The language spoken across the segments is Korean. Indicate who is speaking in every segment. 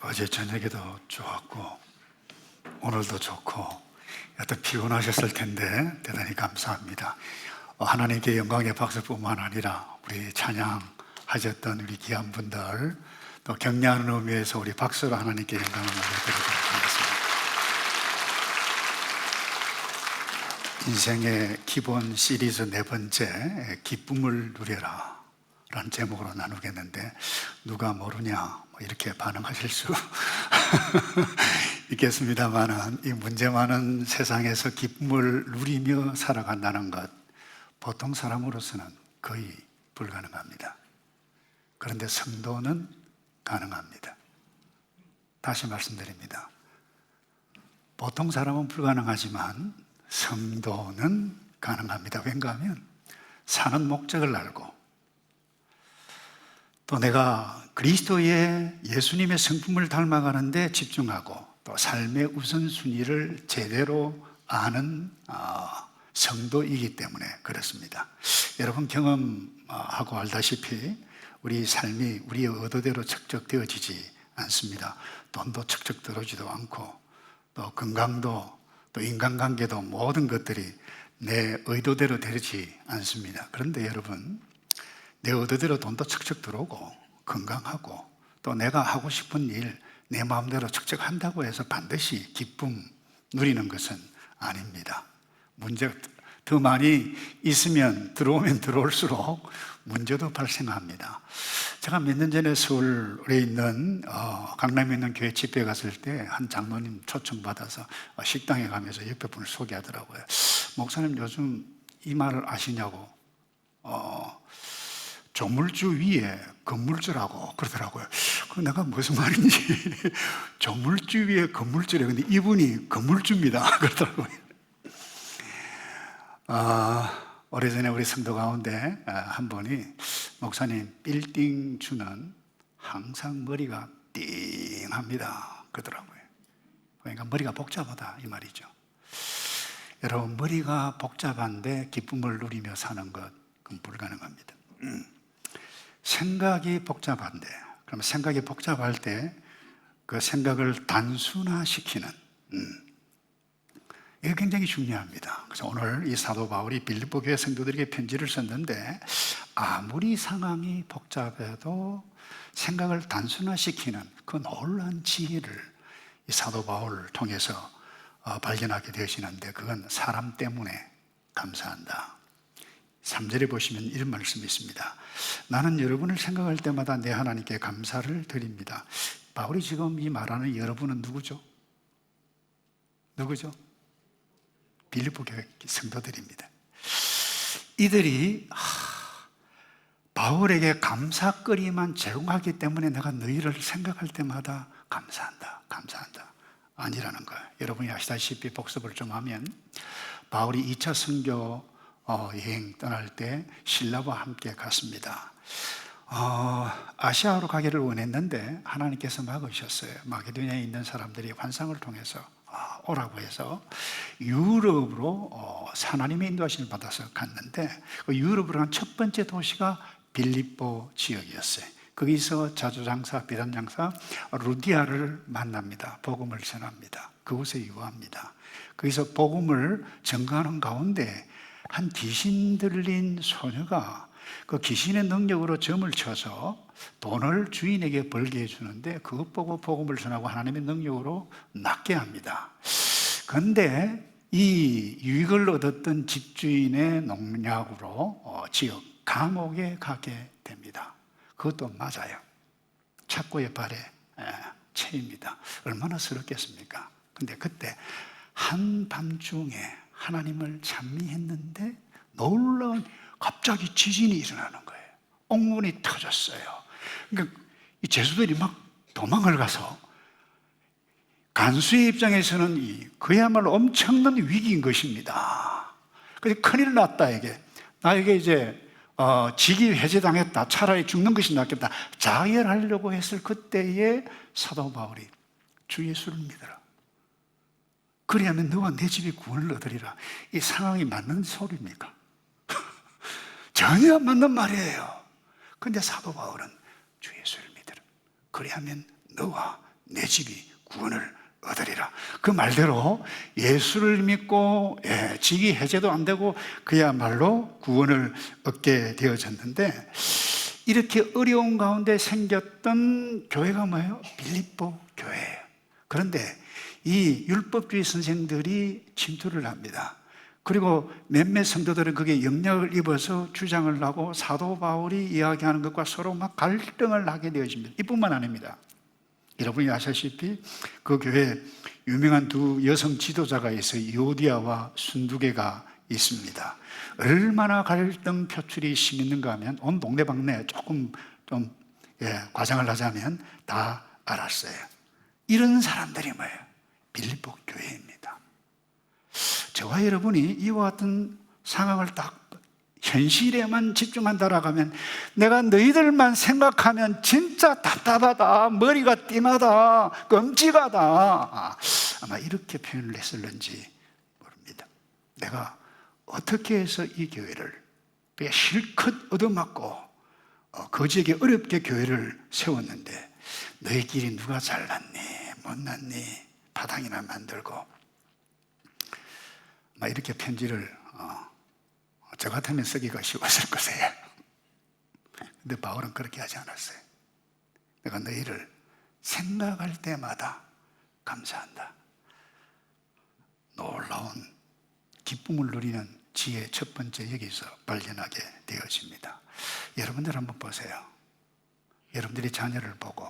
Speaker 1: 어제 저녁에도 좋았고 오늘도 좋고 여튼 피곤하셨을 텐데 대단히 감사합니다. 하나님께 영광의 박수뿐만 아니라 우리 찬양하셨던 우리 귀한 분들 또 격려하는 의미에서 우리 박수로 하나님께 영광을 올려드리도록 하겠습니다. 인생의 기본 시리즈 4번째 기쁨을 누려라 라는 제목으로 나누겠는데 누가 모르냐 이렇게 반응하실 수 있겠습니다만 이 문제 많은 세상에서 기쁨을 누리며 살아간다는 것 보통 사람으로서는 거의 불가능합니다. 그런데 성도는 가능합니다. 다시 말씀드립니다. 보통 사람은 불가능하지만 성도는 가능합니다. 왠가 하면 사는 목적을 알고 또 내가 그리스도의 예수님의 성품을 닮아가는 데 집중하고 또 삶의 우선순위를 제대로 아는 성도이기 때문에 그렇습니다. 여러분 경험하고 알다시피 우리 삶이 우리의 의도대로 척척되어지지 않습니다. 돈도 척척 들어오지도 않고 또 건강도 또 인간관계도 모든 것들이 내 의도대로 되지 않습니다. 그런데 여러분 내 의도대로 돈도 척척 들어오고 건강하고 또 내가 하고 싶은 일 내 마음대로 척척 한다고 해서 반드시 기쁨 누리는 것은 아닙니다. 문제가 더 많이 있으면 들어오면 들어올수록 문제도 발생합니다. 제가 몇 년 전에 서울에 있는 강남에 있는 교회 집회에 갔을 때 한 장로님 초청받아서 식당에 가면서 옆에 분을 소개하더라고요. 목사님 요즘 이 말을 아시냐고 조물주 위에 건물주라고 그러더라고요. 내가 무슨 말인지 조물주 위에 건물주래. 근데 이분이 건물주입니다 그러더라고요. 오래전에 우리 성도 가운데 한 분이 목사님 빌딩주는 항상 머리가 띵합니다 그러더라고요. 그러니까 머리가 복잡하다 이 말이죠. 여러분 머리가 복잡한데 기쁨을 누리며 사는 것 그건 불가능합니다. 생각이 복잡한데 그러면 생각이 복잡할 때 그 생각을 단순화시키는 이게 굉장히 중요합니다. 그래서 오늘 이 사도 바울이 빌립보 교회 성도들에게 편지를 썼는데 아무리 상황이 복잡해도 생각을 단순화시키는 그 놀라운 지혜를 이 사도 바울을 통해서 발견하게 되시는데 그건 사람 때문에 감사한다. 3절에 보시면 이런 말씀이 있습니다. 나는 여러분을 생각할 때마다 내 하나님께 감사를 드립니다. 바울이 지금 이 말하는 여러분은 누구죠? 누구죠? 빌립보 교회 성도들입니다. 이들이 바울에게 감사거리만 제공하기 때문에 내가 너희를 생각할 때마다 감사한다 아니라는 거예요. 여러분이 아시다시피 복습을 좀 하면 바울이 2차 선교 여행 떠날 때 신라와 함께 갔습니다. 아시아로 가기를 원했는데 하나님께서 막으셨어요. 마게도냐에 있는 사람들이 환상을 통해서 오라고 해서 유럽으로 하나님의 인도하심을 받아서 갔는데 그 유럽으로 간 첫 번째 도시가 빌립보 지역이었어요. 거기서 자주장사, 비단장사 루디아를 만납니다. 복음을 전합니다. 그곳에 유화합니다. 거기서 복음을 전가하는 가운데 한 귀신 들린 소녀가 그 귀신의 능력으로 점을 쳐서 돈을 주인에게 벌게 해주는데 그것 보고 복음을 전하고 하나님의 능력으로 낫게 합니다. 그런데 이 유익을 얻었던 집주인의 농약으로 지역 감옥에 가게 됩니다. 그것도 맞아요. 착고의 발에 채입니다. 얼마나 스럽겠습니까? 근데 그때 한밤중에 하나님을 찬미했는데 놀라운 갑자기 지진이 일어나는 거예요. 옥문이 터졌어요. 그러니까 이 죄수들이 막 도망을 가서 간수의 입장에서는 그야말로 엄청난 위기인 것입니다. 그래서 큰일 났다 이게. 나에게 이제 직위 해제당했다. 차라리 죽는 것이 낫겠다. 자결하려고 했을 그때에 사도 바울이 주 예수를 믿어라. 그리하면 너와 내 집이 구원을 얻으리라. 이 상황이 맞는 소리입니까? 전혀 안 맞는 말이에요. 그런데 사도 바울은 주 예수를 믿으라. 그리하면 너와 내 집이 구원을 얻으리라. 그 말대로 예수를 믿고 직위 해제도 안 되고 그야말로 구원을 얻게 되어졌는데, 이렇게 어려운 가운데 생겼던 교회가 뭐예요? 빌립보 교회예요. 그런데 이 율법주의 선생들이 침투를 합니다. 그리고 몇몇 성도들은 그게 영향을 입어서 주장을 하고 사도 바울이 이야기하는 것과 서로 막 갈등을 하게 되어집니다. 이뿐만 아닙니다. 여러분이 아시다시피 그 교회에 유명한 두 여성 지도자가 있어요. 요디아와 순두개가 있습니다. 얼마나 갈등 표출이 심했는가 하면 온 동네방네 조금 좀 과장을 하자면 다 알았어요. 이런 사람들이 뭐예요? 빌립보 교회입니다. 저와 여러분이 이와 같은 상황을 딱 현실에만 집중한다라고 하면, 내가 너희들만 생각하면 진짜 답답하다, 머리가 띵하다, 끔찍하다, 아마 이렇게 표현을 했을는지 모릅니다. 내가 어떻게 해서 이 교회를 실컷 얻어맞고 거지에게 어렵게 교회를 세웠는데 너희끼리 누가 잘났니 못났니 파당이나 만들고, 막 이렇게 편지를 저 같으면 쓰기가 쉬웠을 것이에요. 근데 바울은 그렇게 하지 않았어요. 내가 너희를 생각할 때마다 감사한다. 놀라운 기쁨을 누리는 지혜 첫 번째 여기서 발견하게 되어집니다. 여러분들 한번 보세요. 여러분들이 자녀를 보고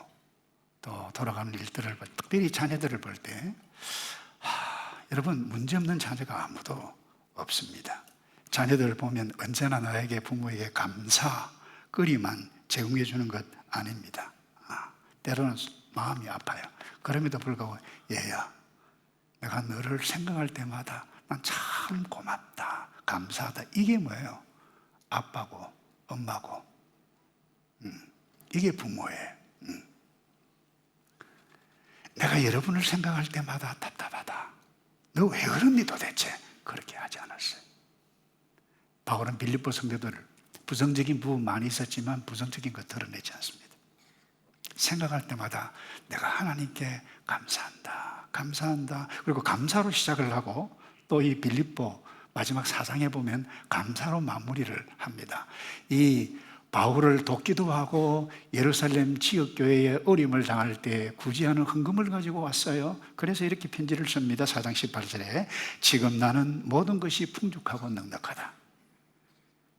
Speaker 1: 또 돌아가는 일들을 볼 때, 특별히 자녀들을 볼 때, 여러분 문제없는 자녀가 아무도 없습니다. 자녀들을 보면 언제나 나에게 부모에게 감사거리만 제공해 주는 것 아닙니다. 때로는 마음이 아파요. 그럼에도 불구하고 얘야, 내가 너를 생각할 때마다 난 참 고맙다, 감사하다. 이게 뭐예요? 아빠고 엄마고 이게 부모예요. 내가 여러분을 생각할 때마다 답답하다, 너 왜 그러니 도대체, 그렇게 하지 않았어요. 바울은 빌립보 성도들을 부정적인 부분 많이 있었지만 부정적인 거 드러내지 않습니다. 생각할 때마다 내가 하나님께 감사한다, 감사한다. 그리고 감사로 시작을 하고 또 이 빌립보 마지막 4장에 보면 감사로 마무리를 합니다. 이 바울을 돕기도 하고 예루살렘 지역교회에 어려움을 당할 때 구제하는 헌금을 가지고 왔어요. 그래서 이렇게 편지를 씁니다. 4장 18절에 지금 나는 모든 것이 풍족하고 넉넉하다.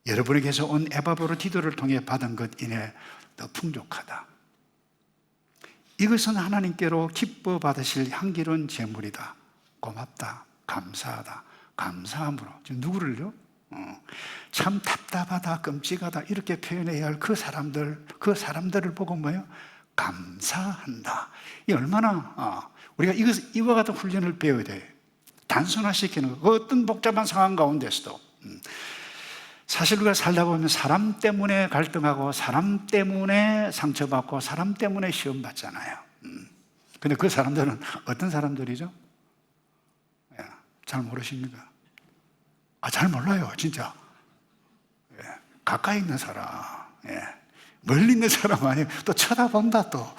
Speaker 1: 여러분에게서 온 에바브로디도를 통해 받은 것 이내 더 풍족하다. 이것은 하나님께로 기뻐 받으실 향기로운 제물이다. 고맙다, 감사하다. 감사함으로, 지금 누구를요? 참 답답하다, 끔찍하다 이렇게 표현해야 할 그 사람들을 보고 뭐예요? 감사한다. 이 얼마나 우리가 이와 같은 훈련을 배워야 돼. 단순화시키는 거. 어떤 복잡한 상황 가운데서도 사실 우리가 살다 보면 사람 때문에 갈등하고 사람 때문에 상처받고 사람 때문에 시험 받잖아요. 근데 그 사람들은 어떤 사람들이죠? 잘 모르십니까? 잘 몰라요, 진짜. 가까이 있는 사람, 멀리 있는 사람 아니에요. 또 쳐다본다, 또.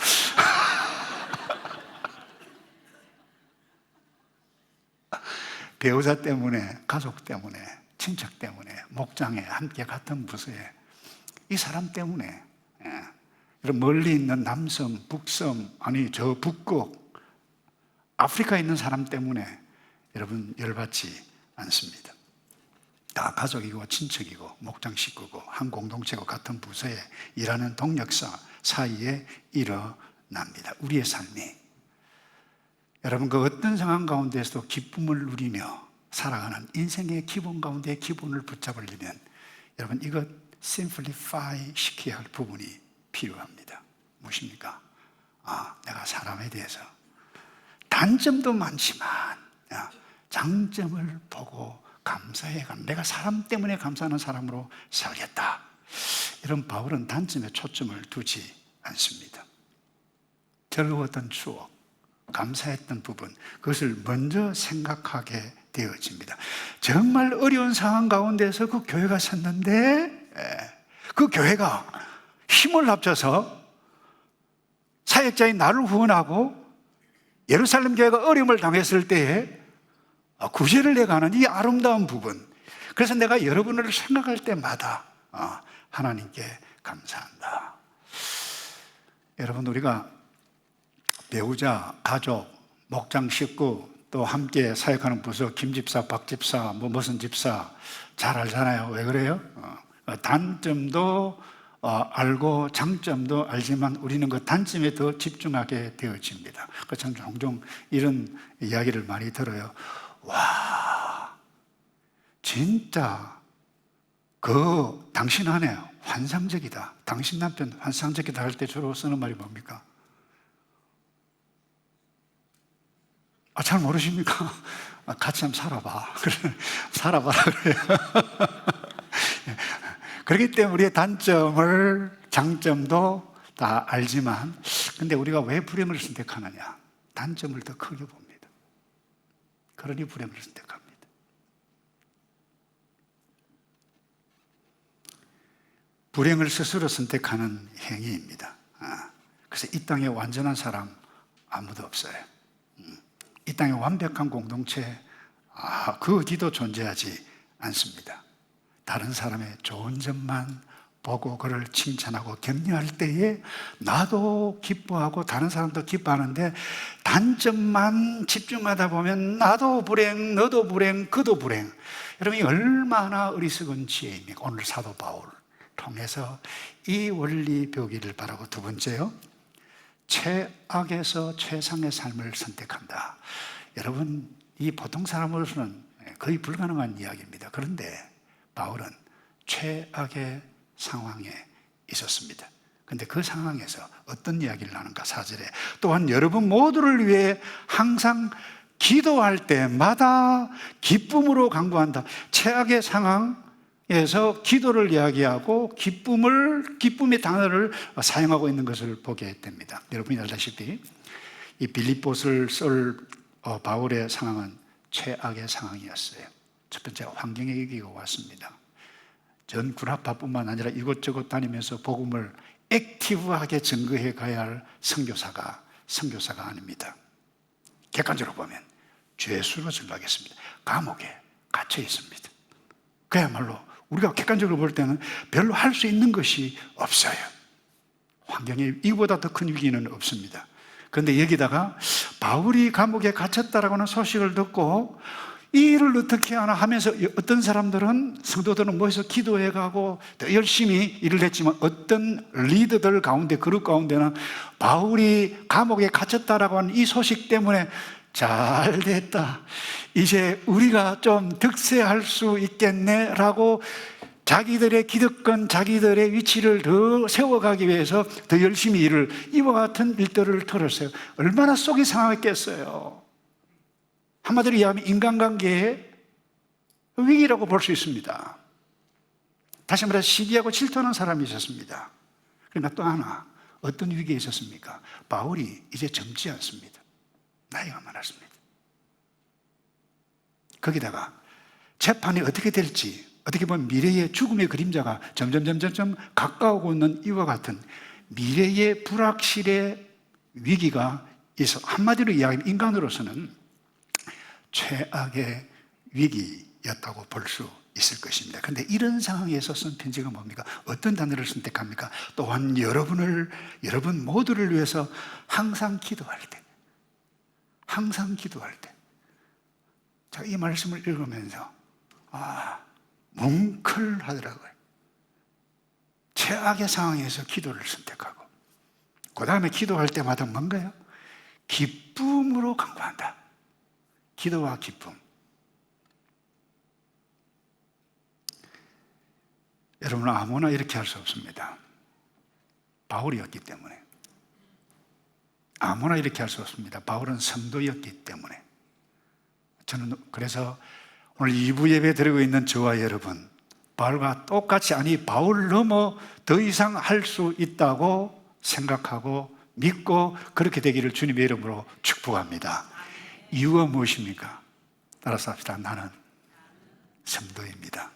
Speaker 1: 배우자 때문에, 가족 때문에, 친척 때문에, 목장에, 함께 같은 부서에, 이 사람 때문에, 멀리 있는 남섬, 북섬, 아니, 저 북극, 아프리카에 있는 사람 때문에 여러분 열받지 않습니다. 다 가족이고 친척이고 목장 식구고 한 공동체고 같은 부서에 일하는 동력사 사이에 일어납니다. 우리의 삶이 여러분 그 어떤 상황 가운데서도 기쁨을 누리며 살아가는 인생의 기본 가운데 기본을 붙잡으려면 여러분 이것 심플리파이 시켜야 할 부분이 필요합니다. 무엇입니까? 내가 사람에 대해서 단점도 많지만 장점을 보고 감사해가는, 내가 사람 때문에 감사하는 사람으로 살겠다. 이런 바울은 단점에 초점을 두지 않습니다. 즐거웠던 추억, 감사했던 부분, 그것을 먼저 생각하게 되어집니다. 정말 어려운 상황 가운데서 그 교회가 섰는데 그 교회가 힘을 합쳐서 사역자인 나를 후원하고 예루살렘 교회가 어려움을 당했을 때에 구제를 해가는 이 아름다운 부분, 그래서 내가 여러분을 생각할 때마다 하나님께 감사한다. 여러분, 우리가 배우자, 가족, 목장 식구, 또 함께 사역하는 부서, 김집사, 박집사, 무슨 집사 잘 알잖아요. 왜 그래요? 단점도 알고 장점도 알지만 우리는 그 단점에 더 집중하게 되어집니다. 참 종종 이런 이야기를 많이 들어요. 와, 진짜 당신 아내 환상적이다, 당신 남편 환상적이다 할 때 주로 쓰는 말이 뭡니까? 잘 모르십니까? 같이 한번 살아봐. 살아봐라 그래요. 그렇기 때문에 우리의 단점을, 장점도 다 알지만, 근데 우리가 왜 불행을 선택하느냐? 단점을 더 크게 봅니다. 그러니 불행을 선택합니다. 불행을 스스로 선택하는 행위입니다. 그래서 이 땅에 완전한 사람 아무도 없어요. 이 땅에 완벽한 공동체 그 어디도 존재하지 않습니다. 다른 사람의 좋은 점만 보고 그를 칭찬하고 격려할 때에 나도 기뻐하고 다른 사람도 기뻐하는데, 단점만 집중하다 보면 나도 불행, 너도 불행, 그도 불행. 여러분이 얼마나 어리석은 지혜입니까? 오늘 사도 바울 통해서 이 원리 배우기를 바라고, 두 번째요, 최악에서 최상의 삶을 선택한다. 여러분, 이 보통 사람으로서는 거의 불가능한 이야기입니다. 그런데 바울은 최악의 상황에 있었습니다. 그런데 그 상황에서 어떤 이야기를 하는가? 4절에 또한 여러분 모두를 위해 항상 기도할 때마다 기쁨으로 간구한다. 최악의 상황에서 기도를 이야기하고 기쁨의 단어를 사용하고 있는 것을 보게 됩니다. 여러분이 알다시피 이 빌립보서를 쓸 바울의 상황은 최악의 상황이었어요. 첫 번째, 환경의 위기가 왔습니다. 전 구라파뿐만 아니라 이곳저곳 다니면서 복음을 액티브하게 증거해 가야 할 선교사가 아닙니다. 객관적으로 보면 죄수로 전락했습니다. 감옥에 갇혀 있습니다. 그야말로 우리가 객관적으로 볼 때는 별로 할 수 있는 것이 없어요. 환경이 이보다 더 큰 위기는 없습니다. 그런데 여기다가 바울이 감옥에 갇혔다라고 하는 소식을 듣고 이 일을 어떻게 하나 하면서 어떤 사람들은, 성도들은 모여서 기도해가고 더 열심히 일을 했지만, 어떤 리더들 가운데, 그룹 가운데는 바울이 감옥에 갇혔다라고 하는 이 소식 때문에 잘 됐다, 이제 우리가 좀 득세할 수 있겠네 라고 자기들의 기득권, 자기들의 위치를 더 세워가기 위해서 더 열심히 일을, 이와 같은 일들을 털었어요. 얼마나 속이 상하겠어요. 한마디로 이야기하면 인간관계의 위기라고 볼 수 있습니다. 다시 말해서 시기하고 질투하는 사람이 있었습니다. 그러니까 또 하나, 어떤 위기에 있었습니까? 바울이 이제 젊지 않습니다. 나이가 많았습니다. 거기다가 재판이 어떻게 될지, 어떻게 보면 미래의 죽음의 그림자가 점점 가까우고 있는 이와 같은 미래의 불확실의 위기가 있어. 한마디로 이야기하면 인간으로서는 최악의 위기였다고 볼 수 있을 것입니다. 그런데 이런 상황에서 쓴 편지가 뭡니까? 어떤 단어를 선택합니까? 또한 여러분 모두를 위해서 항상 기도할 때, 제가 이 말씀을 읽으면서 뭉클하더라고요. 최악의 상황에서 기도를 선택하고, 그 다음에 기도할 때마다 뭔가요? 기쁨으로 간구한다. 기도와 기쁨. 여러분, 아무나 이렇게 할 수 없습니다. 바울이었기 때문에. 아무나 이렇게 할 수 없습니다. 바울은 성도였기 때문에. 저는 그래서 오늘 2부 예배 드리고 있는 저와 여러분, 바울과 똑같이, 아니 바울 넘어 더 이상 할 수 있다고 생각하고 믿고 그렇게 되기를 주님의 이름으로 축복합니다. 이유가 무엇입니까? 따라서 합시다. 나는 성도입니다.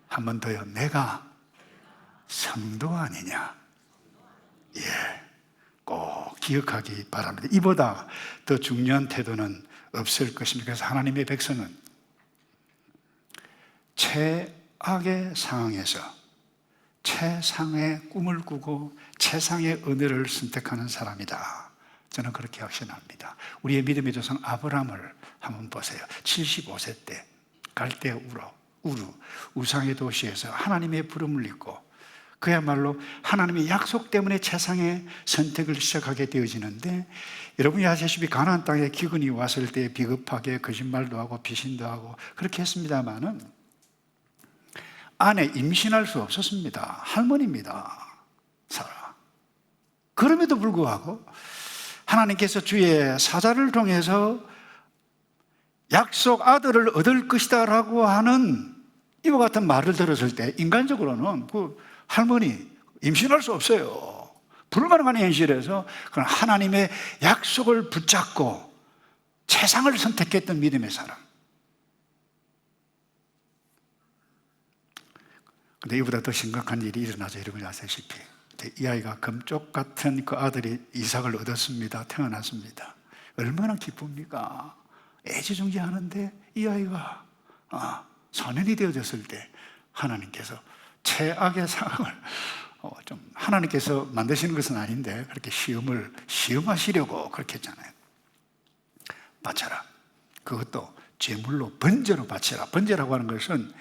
Speaker 1: 한 번 더요. 내가 성도 아니냐? 꼭 기억하기 바랍니다. 이보다 더 중요한 태도는 없을 것입니다. 그래서 하나님의 백성은 최악의 상황에서 최상의 꿈을 꾸고 최상의 은혜를 선택하는 사람이다. 저는 그렇게 확신합니다. 우리의 믿음의 조상 아브라함을 한번 보세요. 75세 때 갈대 우루 우상의 도시에서 하나님의 부름을 입고 그야말로 하나님의 약속 때문에 최상의 선택을 시작하게 되어지는데, 여러분이 아시다시피 가나안 땅에 기근이 왔을 때 비겁하게 거짓말도 하고 피신도 하고 그렇게 했습니다마는 아내 임신할 수 없었습니다. 할머니입니다, 사라. 그럼에도 불구하고 하나님께서 주의 사자를 통해서 약속 아들을 얻을 것이다 라고 하는 이와 같은 말을 들었을 때 인간적으로는 그 할머니 임신할 수 없어요. 불가능한 현실에서 그런 하나님의 약속을 붙잡고 최상을 선택했던 믿음의 사람. 근데 이보다 더 심각한 일이 일어나죠. 여러분이 아시다시피 이 아이가 금쪽 같은 그 아들이 이삭을 얻었습니다. 태어났습니다. 얼마나 기쁩니까? 애지중지하는데 이 아이가 소년이 되어졌을 때 하나님께서 최악의 상황을 좀 하나님께서 만드시는 것은 아닌데 그렇게 시험하시려고 그렇게 했잖아요. 바쳐라. 그것도 제물로 번제로 바쳐라. 번제라고 하는 것은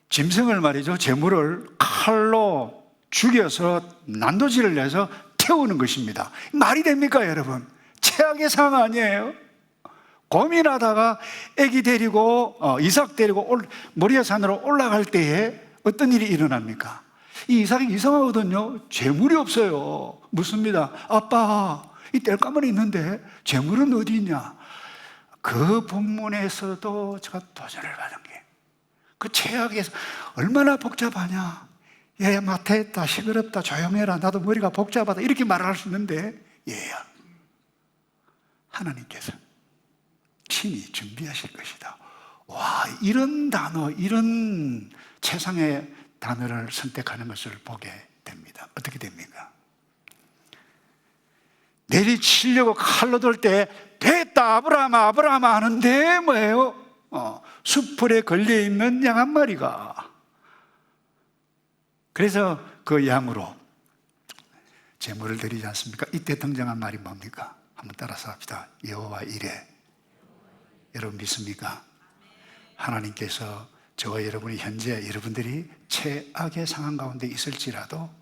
Speaker 1: 짐승을 말이죠. 제물을 칼로 죽여서 난도질을 내서 태우는 것입니다. 말이 됩니까, 여러분? 최악의 상황 아니에요? 고민하다가 아기 데리고 이삭 데리고 모리아 산으로 올라갈 때에 어떤 일이 일어납니까? 이 이삭이 이상하거든요. 재물이 없어요. 묻습니다. 아빠, 이 땔감은 있는데 재물은 어디 있냐? 그 본문에서도 제가 도전을 받은 게 그 최악에서 얼마나 복잡하냐? 얘야 마태했다, 시끄럽다, 조용해라, 나도 머리가 복잡하다 이렇게 말할 수 있는데 얘야 하나님께서 친히 준비하실 것이다. 와, 이런 단어, 이런 최상의 단어를 선택하는 것을 보게 됩니다. 어떻게 됩니까? 내리치려고 칼로 돌 때 됐다 아브라함아 아브라함아 하는데 뭐예요? 숯불에 걸려있는 양 한 마리가. 그래서 그 양으로 제물을 드리지 않습니까? 이때 등장한 말이 뭡니까? 한번 따라서 합시다. 여호와 이레. 여러분 믿습니까? 하나님께서 저와 여러분이 현재 여러분들이 최악의 상황 가운데 있을지라도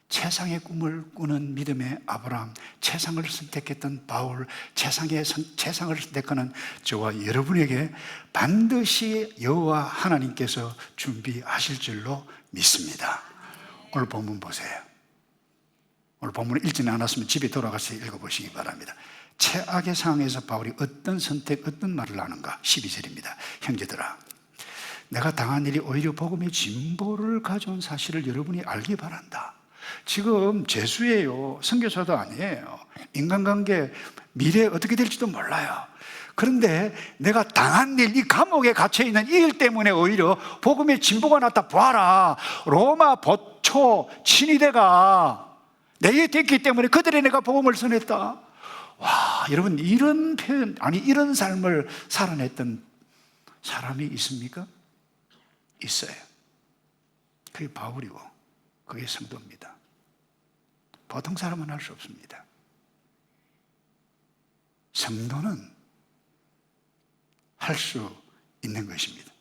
Speaker 1: 최상의 꿈을 꾸는 믿음의 아브라함, 최상을 선택했던 바울, 최상을 선택하는 저와 여러분에게 반드시 여호와 하나님께서 준비하실 줄로 믿습니다. 오늘 본문 보세요. 오늘 본문을 읽지는 않았으면 집에 돌아가서 읽어보시기 바랍니다. 최악의 상황에서 바울이 어떤 선택, 어떤 말을 하는가? 12절입니다. 형제들아, 내가 당한 일이 오히려 복음의 진보를 가져온 사실을 여러분이 알기 바란다. 지금 재수예요. 선교사도 아니에요. 인간관계 미래에 어떻게 될지도 몰라요. 그런데 내가 당한 일, 이 감옥에 갇혀있는 이 일 때문에 오히려 복음의 진보가 났다. 보아라, 로마 보초 친위대가 내게 됐기 때문에 그들의 내가 복음을 전했다. 와, 여러분 이런 표현, 아니 이런 삶을 살아냈던 사람이 있습니까? 있어요. 그게 바울이고 그게 성도입니다. 보통 사람은 할 수 없습니다. 성도는 할 수 있는 것입니다.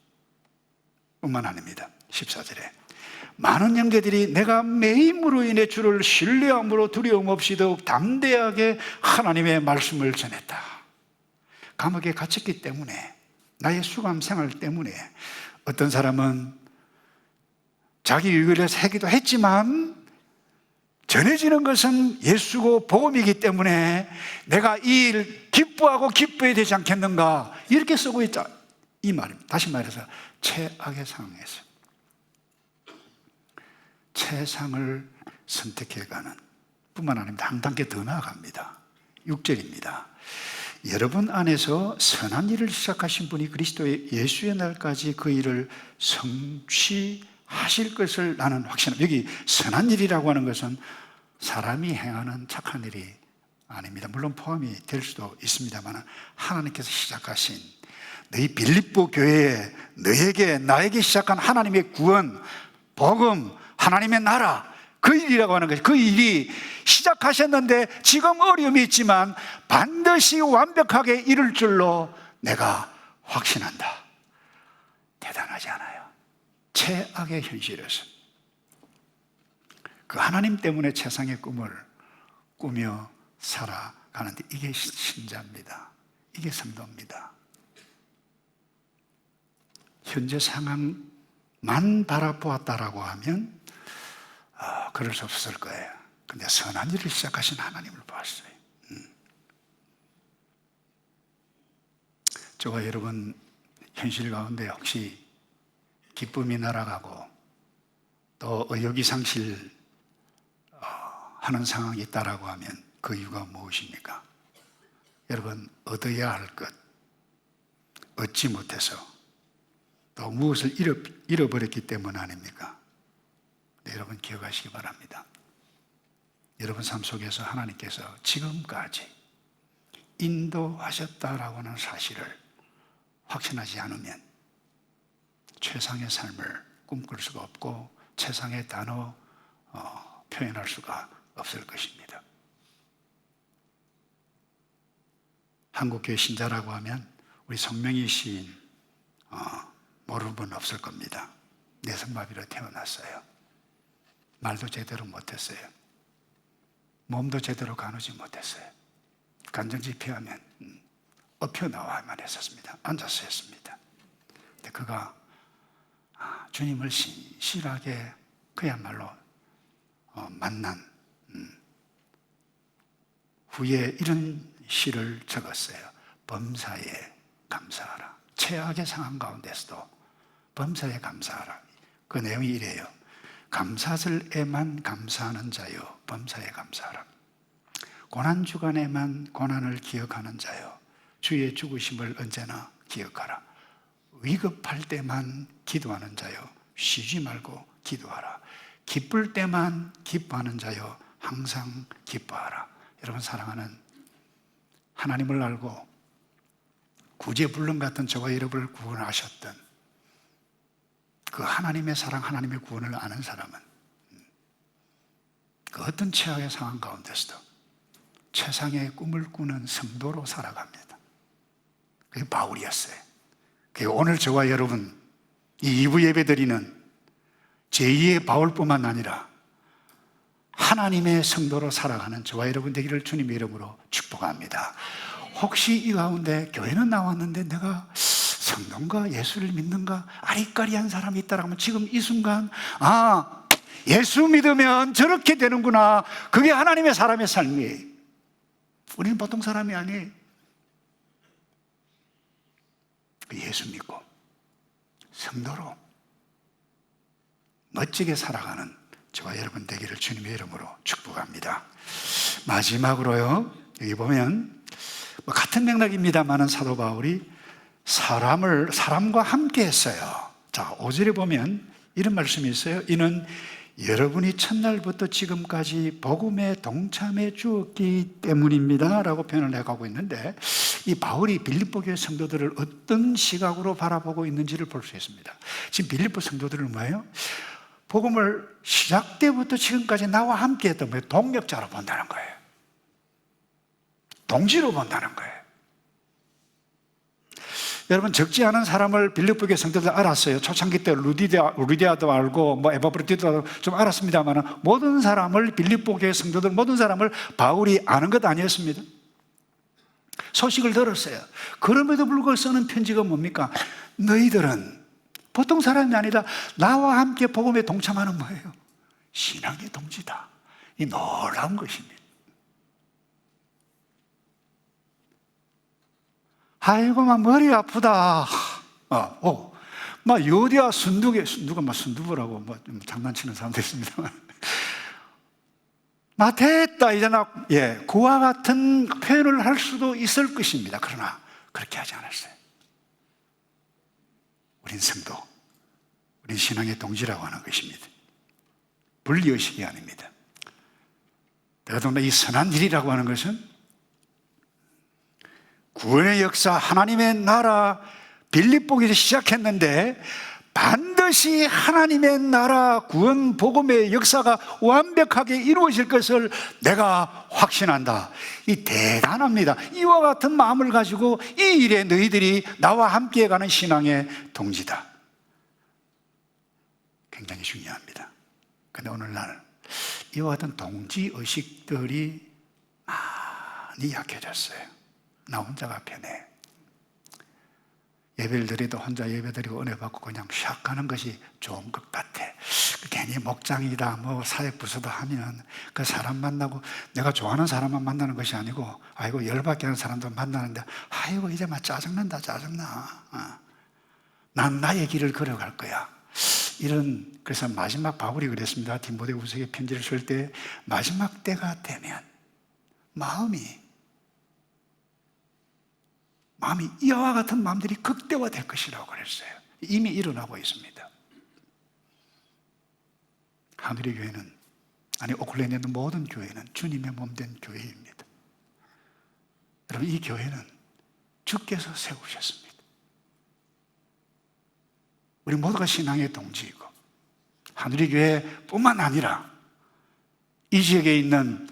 Speaker 1: 뿐만 아닙니다. 14절에 많은 형제들이 내가 매임으로 인해 주를 신뢰함으로 두려움 없이 더욱 담대하게 하나님의 말씀을 전했다. 감옥에 갇혔기 때문에, 나의 수감 생활 때문에 어떤 사람은 자기 유익을 해기도 했지만 전해지는 것은 예수고 복음이기 때문에 내가 이 일 기뻐하고 기뻐해야 되지 않겠는가, 이렇게 쓰고 있다 이 말입니다. 다시 말해서 최악의 상황에서 최상을 선택해가는, 뿐만 아니라 한 단계 더 나아갑니다. 6절입니다. 여러분 안에서 선한 일을 시작하신 분이 그리스도의 예수의 날까지 그 일을 성취하실 것을 나는 확신합니다. 여기 선한 일이라고 하는 것은 사람이 행하는 착한 일이 아닙니다. 물론 포함이 될 수도 있습니다만 하나님께서 시작하신 너희 빌립보 교회에 너에게 나에게 시작한 하나님의 구원, 복음, 하나님의 나라 그 일이라고 하는 것이 그 일이 시작하셨는데 지금 어려움이 있지만 반드시 완벽하게 이룰 줄로 내가 확신한다. 대단하지 않아요? 최악의 현실에서 그 하나님 때문에 최상의 꿈을 꾸며 살아가는데 이게 신자입니다. 이게 성도입니다. 현재 상황만 바라보았다라고 하면 그럴 수 없을 거예요. 근데 선한 일을 시작하신 하나님을 보았어요. 저와 여러분 현실 가운데 혹시 기쁨이 날아가고 또 의욕이 상실 하는 상황이 있다라고 하면 그 이유가 무엇입니까? 여러분 얻어야 할 것 얻지 못해서 또 무엇을 잃어버렸기 때문 아닙니까? 네, 여러분 기억하시기 바랍니다. 여러분 삶 속에서 하나님께서 지금까지 인도하셨다라고 하는 사실을 확신하지 않으면 최상의 삶을 꿈꿀 수가 없고 최상의 단어 표현할 수가 없을 것입니다. 한국교회 신자라고 하면 우리 성명희 시인 모르는 분 없을 겁니다. 내성마비로 태어났어요. 말도 제대로 못했어요. 몸도 제대로 가누지 못했어요. 간정집회하면 엎혀 나와야만 했었습니다. 앉아서 했습니다. 근데 그가 주님을 신실하게 그야말로 만난 후에 이런 시를 적었어요. 범사에 감사하라. 최악의 상황 가운데서도 범사에 감사하라. 그 내용이 이래요. 감사절에만 감사하는 자요 범사에 감사하라. 고난주간에만 고난을 기억하는 자요 주의 죽으심을 언제나 기억하라. 위급할 때만 기도하는 자요 쉬지 말고 기도하라. 기쁠 때만 기뻐하는 자요 항상 기뻐하라. 여러분 사랑하는 하나님을 알고 구제불능 같은 저와 여러분을 구원하셨던 그 하나님의 사랑, 하나님의 구원을 아는 사람은 그 어떤 최악의 상황 가운데서도 최상의 꿈을 꾸는 성도로 살아갑니다. 그게 바울이었어요. 그게 오늘 저와 여러분 이 2부 예배 드리는 제2의 바울뿐만 아니라 하나님의 성도로 살아가는 저와 여러분 되기를 주님의 이름으로 축복합니다. 혹시 이 가운데 교회는 나왔는데 내가 성도인가 예수를 믿는가 아리까리한 사람이 있다라면 지금 이 순간 예수 믿으면 저렇게 되는구나. 그게 하나님의 사람의 삶이에요. 우리는 보통 사람이 아니에요. 예수 믿고 성도로 멋지게 살아가는 저와 여러분 되기를 주님의 이름으로 축복합니다. 마지막으로요, 여기 보면 같은 맥락입니다만은 사도 바울이 사람과 함께 했어요. 자, 5절에 보면 이런 말씀이 있어요. 이는 여러분이 첫날부터 지금까지 복음에 동참해 주었기 때문입니다 라고 표현을 해가고 있는데 이 바울이 빌립보 교회 성도들을 어떤 시각으로 바라보고 있는지를 볼 수 있습니다. 지금 빌립보 성도들은 뭐예요? 복음을 시작 때부터 지금까지 나와 함께 했던 거예요. 동력자로 본다는 거예요. 동지로 본다는 거예요. 여러분 적지 않은 사람을 빌립보 교회 성도들 알았어요. 초창기 때 루디아도 알고 에바브리티도 좀 알았습니다만 모든 사람을 빌립보 교회 성도들 모든 사람을 바울이 아는 것 아니었습니다. 소식을 들었어요. 그럼에도 불구하고 쓰는 편지가 뭡니까? 너희들은 보통 사람이 아니라 나와 함께 복음에 동참하는 거예요. 신앙의 동지다. 이 놀라운 것입니다. 아이고, 막 머리 아프다. 막 요디아 누가 막 순두부라고 장난치는 사람도 있습니다. 막 됐다, 이제 그와 같은 표현을 할 수도 있을 것입니다. 그러나 그렇게 하지 않았어요. 우린 성도, 우린 신앙의 동지라고 하는 것입니다. 분리의식이 아닙니다. 더더군다나 이 선한 일이라고 하는 것은 구원의 역사, 하나님의 나라, 빌립보에서 시작했는데 반드시 하나님의 나라 구원 복음의 역사가 완벽하게 이루어질 것을 내가 확신한다. 이 대단합니다. 이와 같은 마음을 가지고 이 일에 너희들이 나와 함께 가는 신앙의 동지다. 굉장히 중요합니다. 근데 오늘날 이와 같은 동지 의식들이 많이 약해졌어요. 나 혼자가 편해. 예배를 드려도 혼자 예배드리고 은혜 받고 그냥 샥 가는 것이 좋은 것 같아. 괜히 목장이다 뭐 사역부서도 하면 그 사람 만나고 내가 좋아하는 사람만 만나는 것이 아니고 아이고 열받게 하는 사람도 만나는데 아이고 이제 막 짜증난다 짜증나. 난 나의 길을 걸어갈 거야. 그래서 마지막 바울이 그랬습니다. 디모데후서에 편지를 쓸 때 마지막 때가 되면 마음이 이와 같은 마음들이 극대화될 것이라고 그랬어요. 이미 일어나고 있습니다. 하늘의 교회는, 오클랜드에 있는 모든 교회는 주님의 몸된 교회입니다. 여러분, 이 교회는 주께서 세우셨습니다. 우리 모두가 신앙의 동지이고 하늘의 교회뿐만 아니라 이 지역에 있는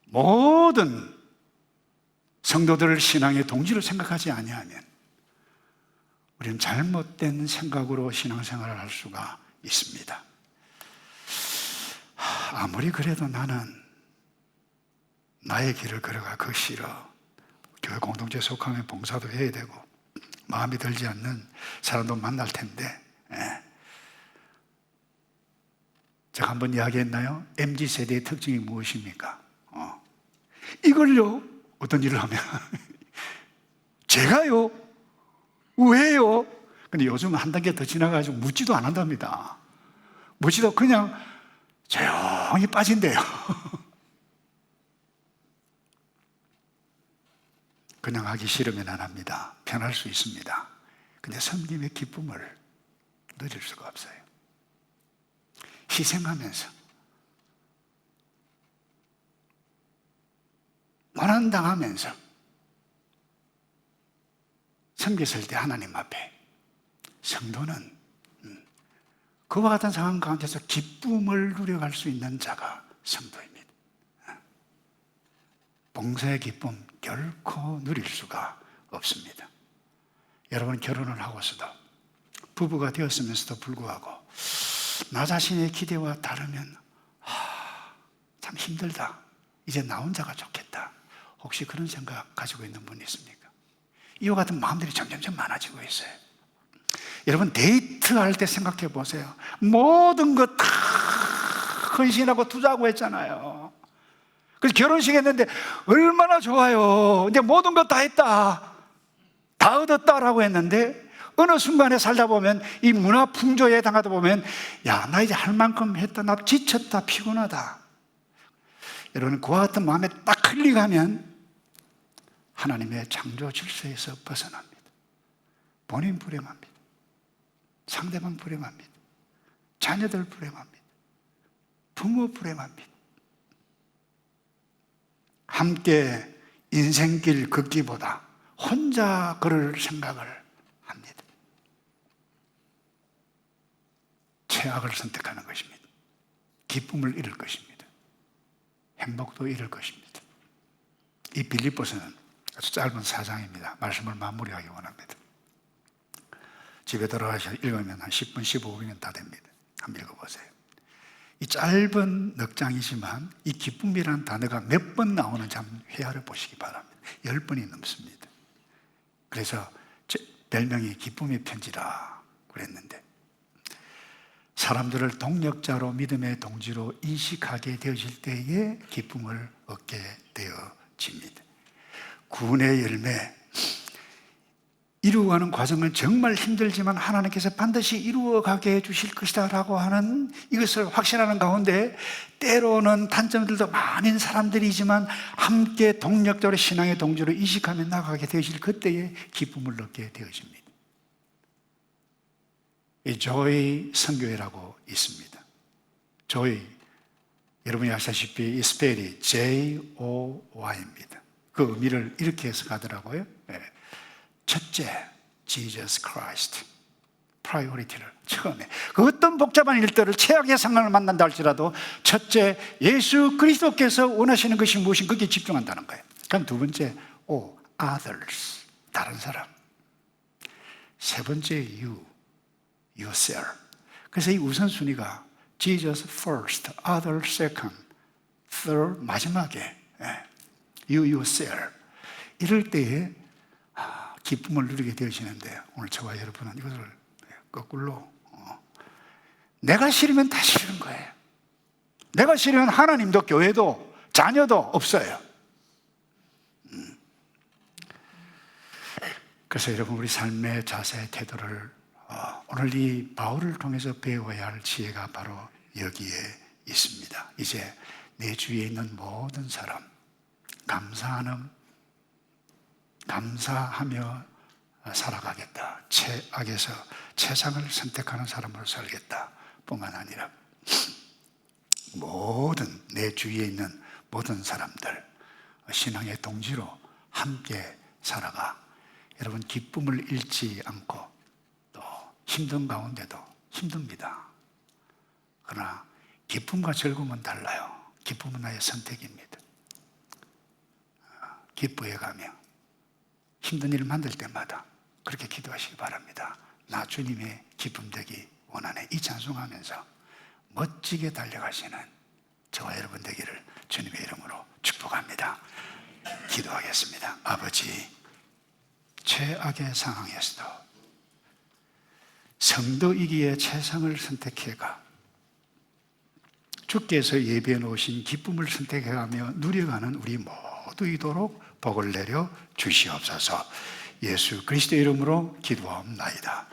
Speaker 1: 모든 성도들을 신앙의 동지로 생각하지 아니하면 우리는 잘못된 생각으로 신앙생활을 할 수가 있습니다. 아무리 그래도 나는 나의 길을 걸어가기 싫어. 교회 공동체에 속하면 봉사도 해야 되고 마음에 들지 않는 사람도 만날 텐데 제가 한번 이야기했나요? MZ세대의 특징이 무엇입니까? 이걸요? 어떤 일을 하면 제가요? 왜요? 근데 요즘은 한 단계 더 지나가지고 묻지도 안 한답니다. 묻지도 그냥 조용히 빠진대요. 그냥 하기 싫으면 안 합니다. 편할 수 있습니다. 근데 섬김의 기쁨을 누릴 수가 없어요. 희생하면서 고난당하면서 섬겼을 때 하나님 앞에 성도는 그와 같은 상황 가운데서 기쁨을 누려갈 수 있는 자가 성도입니다. 봉사의 기쁨 결코 누릴 수가 없습니다. 여러분 결혼을 하고서도 부부가 되었으면서도 불구하고 나 자신의 기대와 다르면 참 힘들다. 이제 나 혼자가 좋겠다. 혹시 그런 생각 가지고 있는 분이 있습니까? 이와 같은 마음들이 점점 많아지고 있어요. 여러분 데이트할 때 생각해 보세요. 모든 거 다 헌신하고 투자하고 했잖아요. 그래서 결혼식 했는데 얼마나 좋아요. 이제 모든 거 다 했다. 다 얻었다라고 했는데 어느 순간에 살다 보면 이 문화 풍조에 해당하다 보면 야, 나 이제 할 만큼 했다. 나 지쳤다. 피곤하다. 여러분 그와 같은 마음에 딱 클릭하면 하나님의 창조 질서에서 벗어납니다. 본인 불행합니다. 상대방 불행합니다. 자녀들 불행합니다. 부모 불행합니다. 함께 인생길 걷기보다 혼자 걸을 생각을 합니다. 최악을 선택하는 것입니다. 기쁨을 잃을 것입니다. 행복도 잃을 것입니다. 이 빌립보서는 아주 짧은 4장입니다. 말씀을 마무리하기 원합니다. 집에 들어가서 읽으면 한 10분, 15분이면 다 됩니다. 한번 읽어보세요. 이 짧은 넉 장이지만 이 기쁨이라는 단어가 몇 번 나오는지 한번 헤아려 보시기 바랍니다. 10번이 넘습니다. 그래서 별명이 기쁨의 편지라 그랬는데 사람들을 동력자로 믿음의 동지로 인식하게 되어질 때에 기쁨을 얻게 되어집니다. 구원의 열매, 이루어가는 과정은 정말 힘들지만 하나님께서 반드시 이루어가게 해주실 것이다 라고 하는 이것을 확신하는 가운데 때로는 단점들도 많은 사람들이지만 함께 동력적으로 신앙의 동지로 인식하며 나가게 되어질 그때에 기쁨을 얻게 되어집니다. 이 조이 선교회라고 있습니다. 조이, 여러분이 아시다시피 이 스펠이 Joy입니다. 그 의미를 이렇게 해석하더라고요. 첫째, Jesus Christ. 프라이오리티를 처음에 그 어떤 복잡한 일들을 최악의 상황을 만난다 할지라도 첫째, 예수 그리스도께서 원하시는 것이 무엇인 거기에 집중한다는 거예요. 그럼 두 번째, others. 다른 사람. 세 번째, yourself. 그래서 이 우선순위가 Jesus first, others second, third 마지막에 yourself. 이럴 때에 기쁨을 누리게 되어지는데 오늘 저와 여러분은 이것을 거꾸로 내가 싫으면 다 싫은 거예요. 내가 싫으면 하나님도 교회도 자녀도 없어요. 그래서 여러분 우리 삶의 자세, 태도를 오늘 이 바울을 통해서 배워야 할 지혜가 바로 여기에 있습니다. 이제 내 주위에 있는 모든 사람 감사하며 살아가겠다. 최악에서 최상을 선택하는 사람으로 살겠다 뿐만 아니라 모든 내 주위에 있는 모든 사람들 신앙의 동지로 함께 살아가. 여러분 기쁨을 잃지 않고 또 힘든 가운데도 힘듭니다. 그러나 기쁨과 즐거움은 달라요. 기쁨은 나의 선택입니다. 기뻐해가며 힘든 일을 만들 때마다 그렇게 기도하시기 바랍니다. 나 주님의 기쁨 되기 원하네. 이 찬송하면서 멋지게 달려가시는 저와 여러분 되기를 주님의 이름으로 축복합니다. 기도하겠습니다. 아버지, 최악의 상황에서도 성도이기에 최상을 선택해가 주께서 예비해 놓으신 기쁨을 선택해가며 누려가는 우리 모두이도록 복을 내려 주시옵소서. 예수 그리스도의 이름으로 기도하옵나이다.